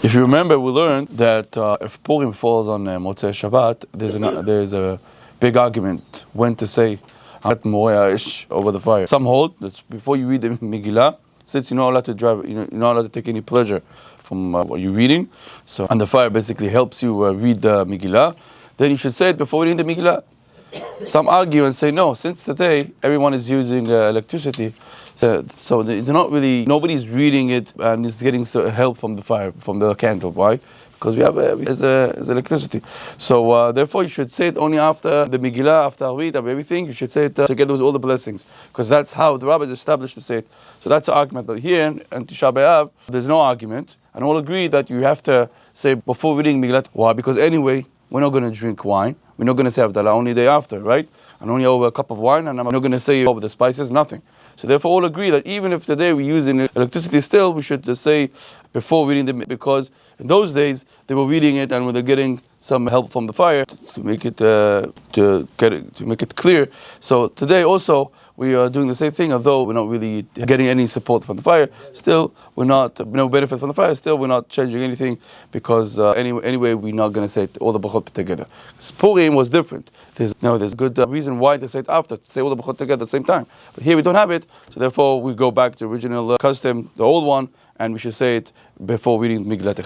If you remember, we learned that if Purim falls on Motzei Shabbat, there's a big argument when to say over the fire. Some hold that before you read the Megillah, since you're not allowed to drive, you're not allowed to take any pleasure from what you're reading. So, and the fire basically helps you read the Megillah. Then you should say it before reading the Megillah. Some argue and say no. Since today everyone is using electricity, so they're not really. Nobody's reading it and is getting help from the fire, from the candle. Why? Because we have is electricity. So therefore, you should say it only after the Megillah, after Arvit, after everything. You should say it together with all the blessings, because that's how the rabbis established to say it. So that's the argument. But here in Tisha BeAv, there's no argument, and all agree that you have to say before reading Megillah. Why? Because anyway, we're not going to drink wine. We're not going to say Havdalah only day after, right? And only over a cup of wine, and I'm not going to say over the spices, nothing. So therefore, all agree that even if today we're using electricity still, we should say before reading them, because in those days they were reading it and they're getting some help from the fire to make it to make it clear. So today also we are doing the same thing, although we're not really getting any support from the fire. Still, we're not no benefit from the fire. Still, we're not changing anything, because anyway we're not going to say all the brachot together. Purim was different. There's good reason why they say it after, to say all the brachot together at the same time. But here we don't have it, so therefore we go back to the original custom, the old one, and we should say it before reading Megillat.